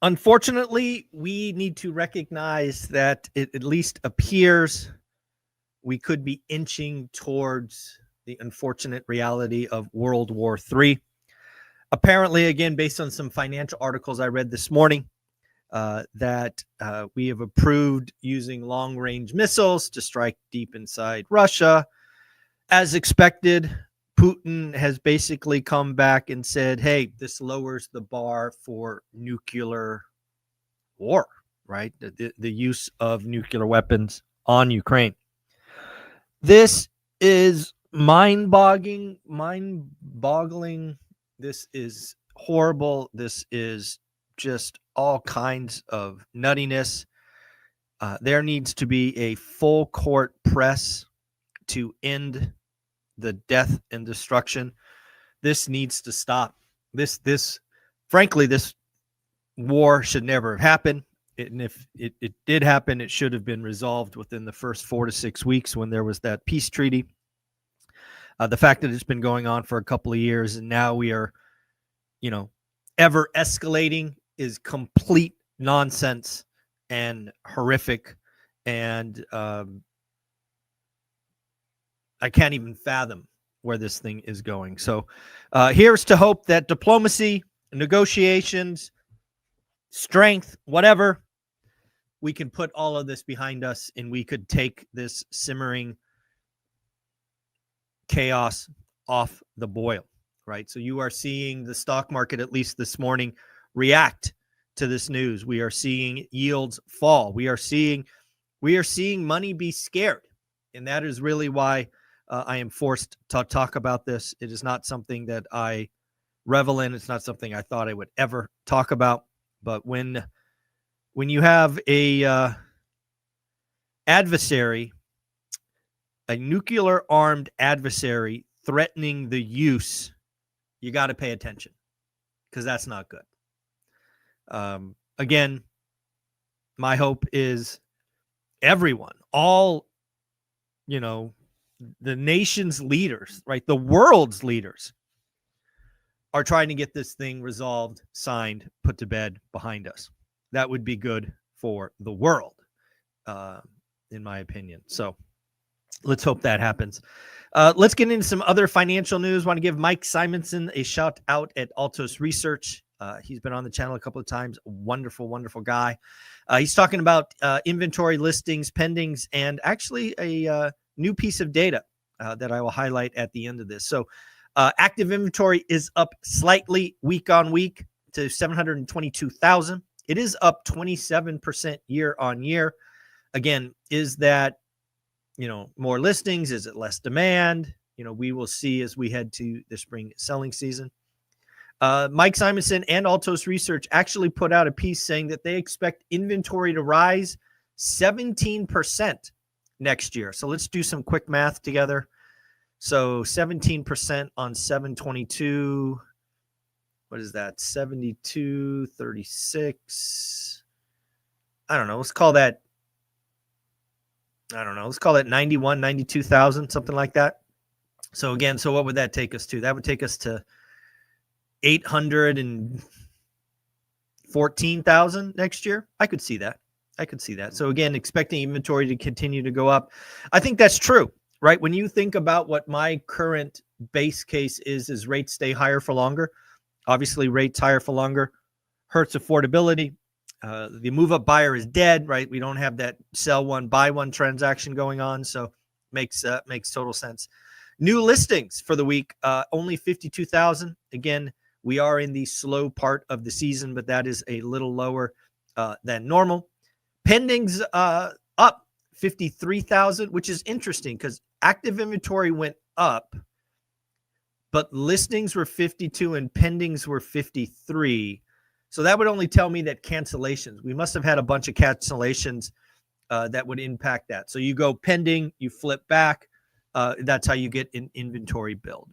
Unfortunately, we need to recognize that it at least appears we could be inching towards the unfortunate reality of World War III. Apparently, again, based on some financial articles I read this morning, that we have approved using long-range missiles to strike deep inside Russia. As expected, Putin has basically come back and said, hey, this lowers the bar for nuclear war, right? The use of nuclear weapons on Ukraine. This is mind-boggling. This is horrible. This is just all kinds of nuttiness. There needs to be a full court press to end the death and destruction. This needs to stop. Frankly, this war should never have happened. And if it did happen, it should have been resolved within the first 4 to 6 weeks when there was that peace treaty. The fact that it's been going on for a couple of years and now we are, ever escalating is complete nonsense and horrific. And I can't even fathom where this thing is going. So here's to hope that diplomacy, negotiations, strength, whatever, we can put all of this behind us and we could take this simmering chaos off the boil, right? So you are seeing the stock market, at least this morning, react to this news. We are seeing yields fall. We are seeing money be scared. And that is really why I am forced to talk about this. It is not something that I revel in. It's not something I thought I would ever talk about. But when you have a adversary, a nuclear-armed adversary threatening the use, you got to pay attention because that's not good. Again, my hope is everyone, all, the nation's leaders, right? The world's leaders are trying to get this thing resolved, signed, put to bed, behind us. That would be good for the world, in my opinion. So let's hope that happens. Let's get into some other financial news. Want to give Mike Simonson a shout out at Altos Research. He's been on the channel a couple of times. Wonderful, wonderful guy. He's talking about inventory listings, pendings, and actually a new piece of data that I will highlight at the end of this. So active inventory is up slightly week on week to 722,000. It is up 27% year on year. Again, is that, more listings? Is it less demand? We will see as we head to the spring selling season. Mike Simonson and Altos Research actually put out a piece saying that they expect inventory to rise 17% next year. So let's do some quick math together. So 17% on 722. What is that? 72, 36. I don't know. Let's call that 91, 92,000, something like that. So again, what would that take us to? That would take us to 814,000 next year. I could see that. So again, expecting inventory to continue to go up. I think that's true, right? When you think about what my current base case is rates stay higher for longer. Obviously, rates higher for longer hurts affordability. The move-up buyer is dead, right? We don't have that sell one, buy one transaction going on, so makes total sense. New listings for the week, only 52,000. Again, we are in the slow part of the season, but that is a little lower than normal. Pendings up 53,000, which is interesting because active inventory went up, but listings were 52 and pendings were 53. So that would only tell me that cancellations, we must have had a bunch of cancellations that would impact that. So you go pending, you flip back. That's how you get an inventory build.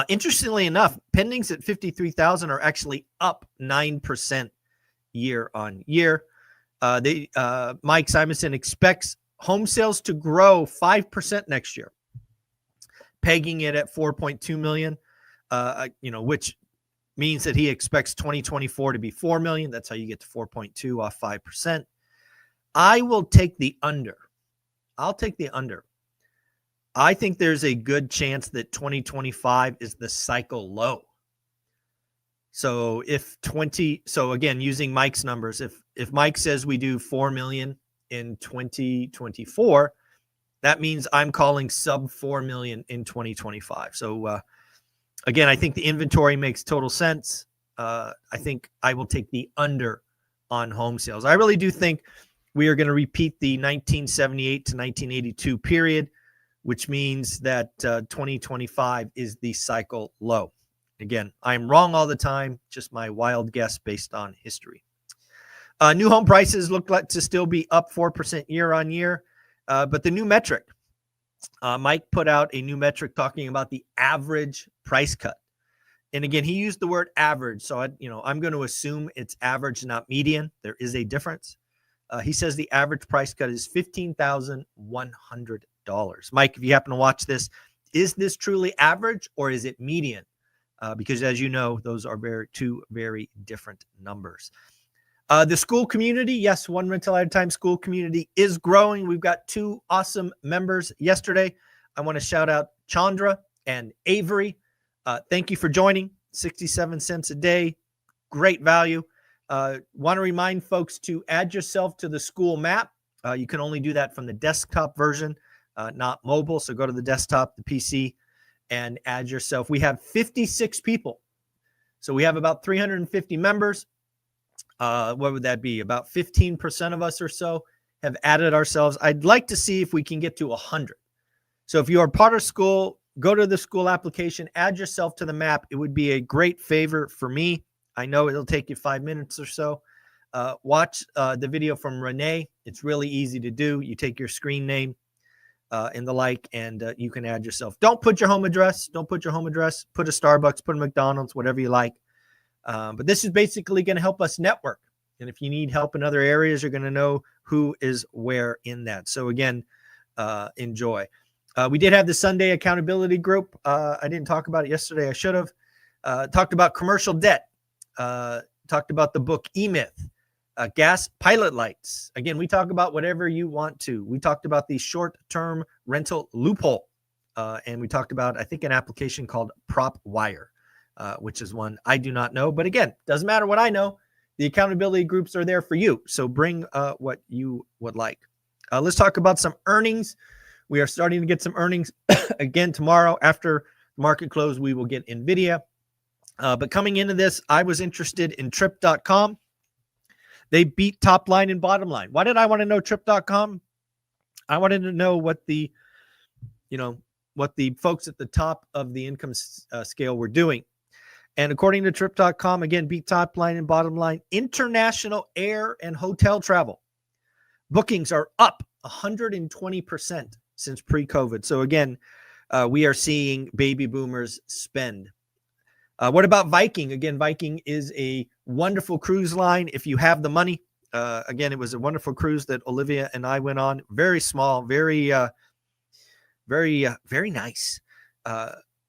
Interestingly enough, pendings at 53,000 are actually up 9% year on year. Mike Simonson expects home sales to grow 5% next year, pegging it at 4.2 million, which means that he expects 2024 to be 4 million. That's how you get to 4.2 off 5%. I will take the under. I'll take the under. I think there's a good chance that 2025 is the cycle low. So again, using Mike's numbers, if Mike says we do 4 million in 2024, that means I'm calling sub 4 million in 2025. So again, I think the inventory makes total sense. I think I will take the under on home sales. I really do think we are going to repeat the 1978 to 1982 period, which means that 2025 is the cycle low. Again, I'm wrong all the time, just my wild guess based on history. New home prices look like to still be up 4% year on year, but the new metric, Mike put out a new metric talking about the average price cut. And again, he used the word average, so I'm going to assume it's average, not median. There is a difference. He says the average price cut is $15,100. Mike, if you happen to watch this, is this truly average or is it median? Because as you know, those are two very different numbers. The school community, yes, One Rental at a Time school community is growing. We've got 2 awesome members yesterday. I want to shout out Chandra and Avery. Thank you for joining. 67 cents a day. Great value. Want to remind folks to add yourself to the school map. You can only do that from the desktop version, not mobile. So go to the desktop, the PC, and add yourself. We have 56 people. So we have about 350 members. What would that be? About 15% of us or so have added ourselves. I'd like to see if we can get to 100. So if you are part of school, go to the school application, add yourself to the map. It would be a great favor for me. I know it'll take you 5 minutes or so. Watch the video from Renee. It's really easy to do. You take your screen name and the like, and you can add yourself. Don't put your home address. Don't put your home address. Put a Starbucks, put a McDonald's, whatever you like. But this is basically going to help us network. And if you need help in other areas, you're going to know who is where in that. So again, enjoy. We did have the Sunday accountability group. I didn't talk about it yesterday. I should have. Talked about commercial debt. Talked about the book E-Myth. Gas pilot lights. Again, we talk about whatever you want to. We talked about the short-term rental loophole. And we talked about, I think, an application called Prop Wire, which is one I do not know. But again, doesn't matter what I know. The accountability groups are there for you. So bring what you would like. Let's talk about some earnings. We are starting to get some earnings again tomorrow. After market close, we will get NVIDIA. But coming into this, I was interested in Trip.com. They beat top line and bottom line. Why did I want to know Trip.com? I wanted to know what the folks at the top of the income scale were doing. And according to Trip.com, again, beat top line and bottom line. International air and hotel travel bookings are up 120% since pre-COVID. So again, we are seeing baby boomers spend. What about Viking? Again, Viking is a wonderful cruise line if you have the money. Again, it was a wonderful cruise that Olivia and I went on. Very small, very nice.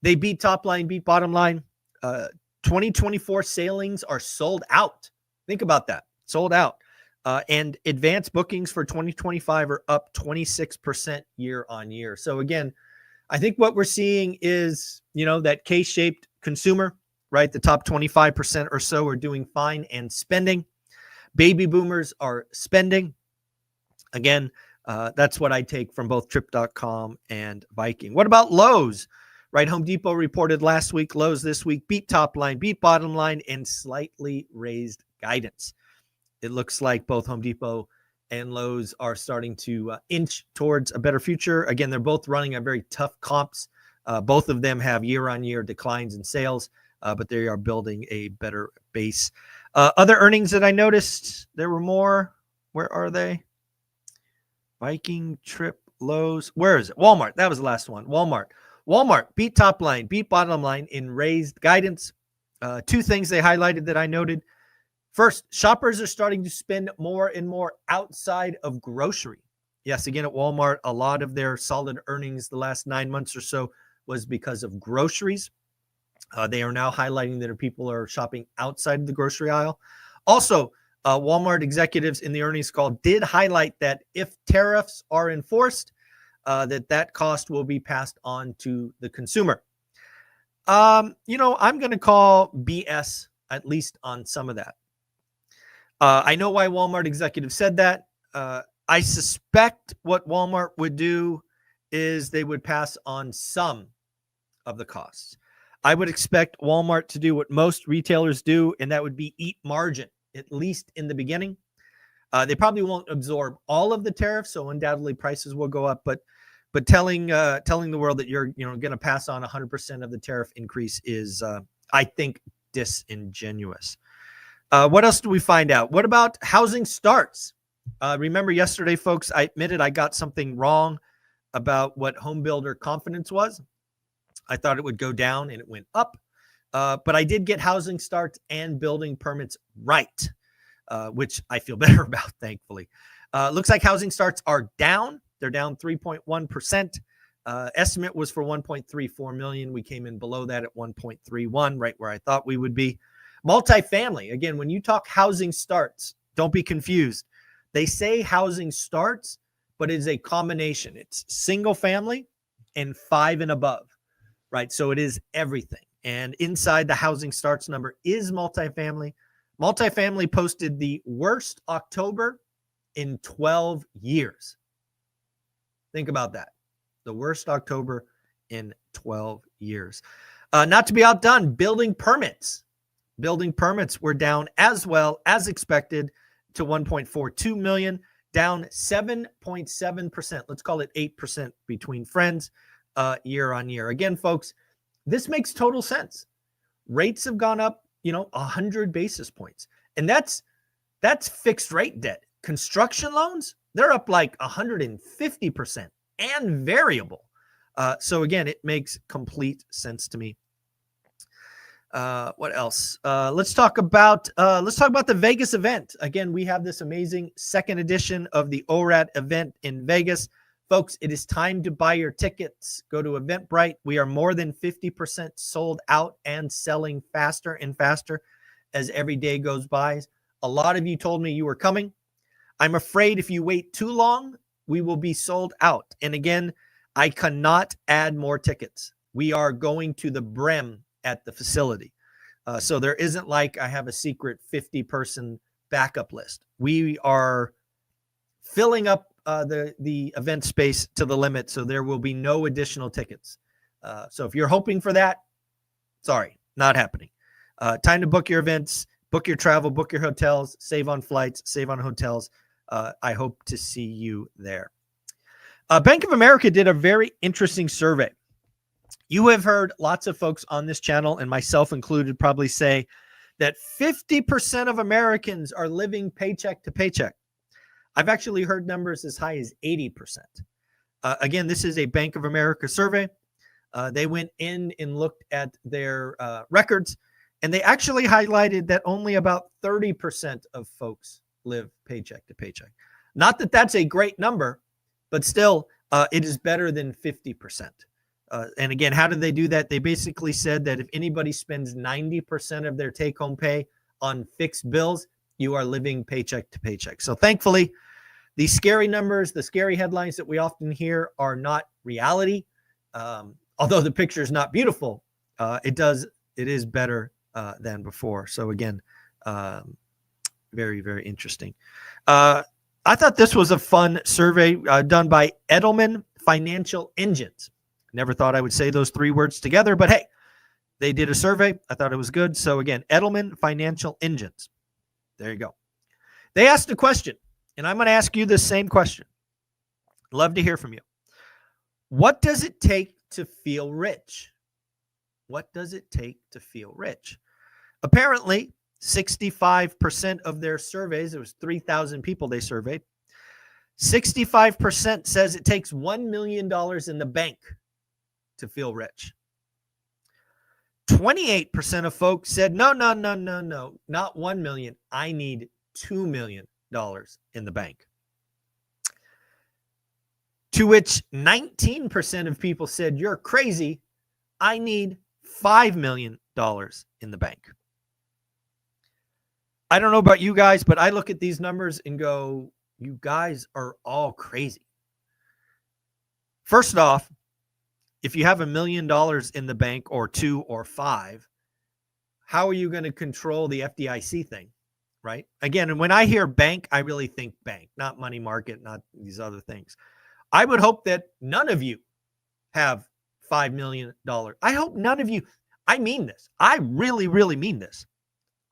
They beat top line, beat bottom line. 2024 sailings are sold out. Think about that. Sold out. And advanced bookings for 2025 are up 26% year on year. So again, I think what we're seeing is, that K-shaped consumer, right? The top 25% or so are doing fine and spending. Baby boomers are spending. Again, that's what I take from both Trip.com and Viking. What about Lowe's? Right, Home Depot reported last week. Lowe's this week beat top line, beat bottom line, and slightly raised guidance. It looks like both Home Depot and Lowe's are starting to inch towards a better future. Again, they're both running at very tough comps. Both of them have year-on-year declines in sales, but they are building a better base. Other earnings that I noticed, there were more. Where are they? Viking, Trip, Lowe's. Where is it? Walmart. That was the last one. Walmart beat top line, beat bottom line in raised guidance. 2 things they highlighted that I noted. First, shoppers are starting to spend more and more outside of grocery. Yes, again, at Walmart, a lot of their solid earnings the last 9 months or so was because of groceries. They are now highlighting that people are shopping outside of the grocery aisle. Also, Walmart executives in the earnings call did highlight that if tariffs are enforced, that cost will be passed on to the consumer. I'm going to call BS, at least on some of that. I know why Walmart executives said that. I suspect what Walmart would do is they would pass on some of the costs. I would expect Walmart to do what most retailers do, and that would be eat margin, at least in the beginning. They probably won't absorb all of the tariffs, so undoubtedly prices will go up. But telling the world that you're going to pass on 100% of the tariff increase is, I think, disingenuous. What else do we find out? What about housing starts? Remember yesterday, folks, I admitted I got something wrong about what home builder confidence was. I thought it would go down and it went up. But I did get housing starts and building permits right, which I feel better about, thankfully. Looks like housing starts are down. They're down 3.1%. Estimate was for 1.34 million. We came in below that at 1.31, right where I thought we would be. Multifamily, again, when you talk housing starts, don't be confused. They say housing starts, but it is a combination. It's single family and 5 and above, right? So it is everything. And inside the housing starts number is multifamily. Multifamily posted the worst October in 12 years. Think about that. The worst October in 12 years. Not to be outdone, building permits. Building permits were down as well as expected to 1.42 million, down 7.7%. Let's call it 8% between friends year on year. Again, folks, this makes total sense. Rates have gone up, 100 basis points. And that's fixed rate debt. Construction loans, they're up like 150% and variable. So again, it makes complete sense to me. What else? Let's talk about the Vegas event. Again, we have this amazing second edition of the ORAT event in Vegas. Folks, it is time to buy your tickets. Go to Eventbrite. We are more than 50% sold out and selling faster and faster as every day goes by. A lot of you told me you were coming. I'm afraid if you wait too long, we will be sold out. And again, I cannot add more tickets. We are going to the brim at the facility. So there isn't like I have a secret 50-person backup list. We are filling up the event space to the limit, so there will be no additional tickets. So if you're hoping for that, sorry, not happening. Time to book your events, book your travel, book your hotels, save on flights, save on hotels. I hope to see you there. Bank of America did a very interesting survey. You have heard lots of folks on this channel, and myself included, probably say that 50% of Americans are living paycheck to paycheck. I've actually heard numbers as high as 80%. Again, this is a Bank of America survey. They went in and looked at their records, and they actually highlighted that only about 30% of folks live paycheck to paycheck. Not that that's a great number, but still, it is better than 50%. And again, how did they do that? They basically said that if anybody spends 90% of their take-home pay on fixed bills, you are living paycheck to paycheck. So thankfully, these scary numbers, the scary headlines that we often hear are not reality. Although the picture is not beautiful, it is better than before. So again, very, very interesting. I thought this was a fun survey done by Edelman Financial Engines. Never thought I would say those 3 words together, but hey, they did a survey. I thought it was good. So again, Edelman Financial Engines. There you go. They asked a question, and I'm going to ask you the same question. Love to hear from you. What does it take to feel rich? What does it take to feel rich? Apparently, 65% of their surveys, it was 3,000 people they surveyed, 65% says it takes $1 million in the bank to feel rich. 28% of folks said, no, not 1 million. I need $2 million in the bank. To which 19% of people said, you're crazy. I need $5 million in the bank. I don't know about you guys, but I look at these numbers and go, you guys are all crazy. First off, if you have $1 million in the bank, or 2 or 5, how are you going to control the FDIC thing, right? Again, and when I hear bank, I really think bank, not money market, not these other things. I would hope that none of you have $5 million. I hope none of you, I mean this. I really, really mean this.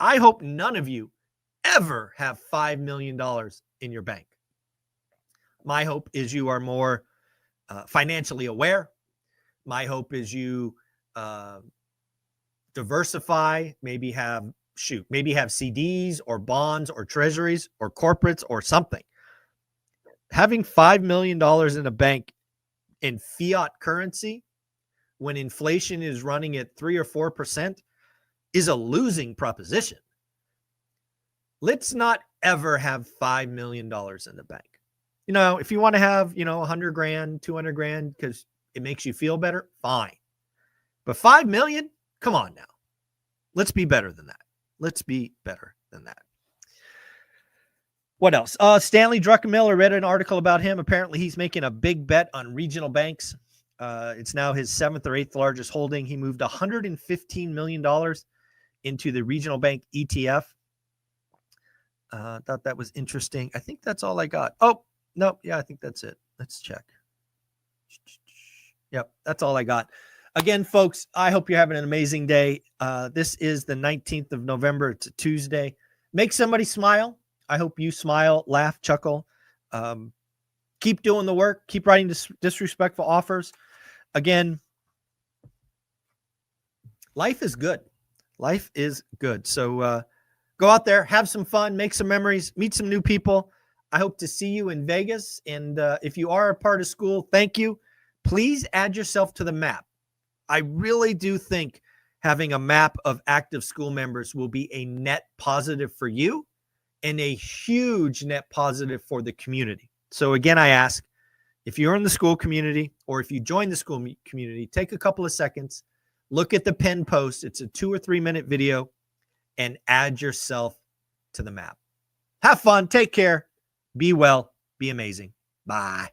I hope none of you ever have $5 million in your bank. My hope is you are more financially aware. My hope is you diversify, maybe have CDs or bonds or treasuries or corporates or something. Having $5 million in a bank in fiat currency when inflation is running at 3 or 4% is a losing proposition. Let's not ever have $5 million in the bank. You know, if you want to have, you know, 100 grand, 200 grand, because it makes you feel better, fine. But 5 million, come on now. Let's be better than that. Let's be better than that. What else? Stanley Druckenmiller, read an article about him. Apparently he's making a big bet on regional banks. It's now his 7th or 8th largest holding. He moved $115 million into the regional bank ETF. Thought that was interesting. I think that's all I got. Oh, no. Yeah, I think that's it. Let's check. Yep, that's all I got. Again, folks, I hope you're having an amazing day. This is the 19th of November. It's a Tuesday. Make somebody smile. I hope you smile, laugh, chuckle. Keep doing the work. Keep writing disrespectful offers. Again, life is good. Life is good. So go out there, have some fun, make some memories, meet some new people. I hope to see you in Vegas. And if you are a part of school, thank you. Please add yourself to the map. I really do think having a map of active school members will be a net positive for you and a huge net positive for the community. So again, I ask, if you're in the school community or if you join the school community, take a couple of seconds, look at the pinned post. It's a 2 or 3 minute video, and add yourself to the map. Have fun. Take care. Be well. Be amazing. Bye.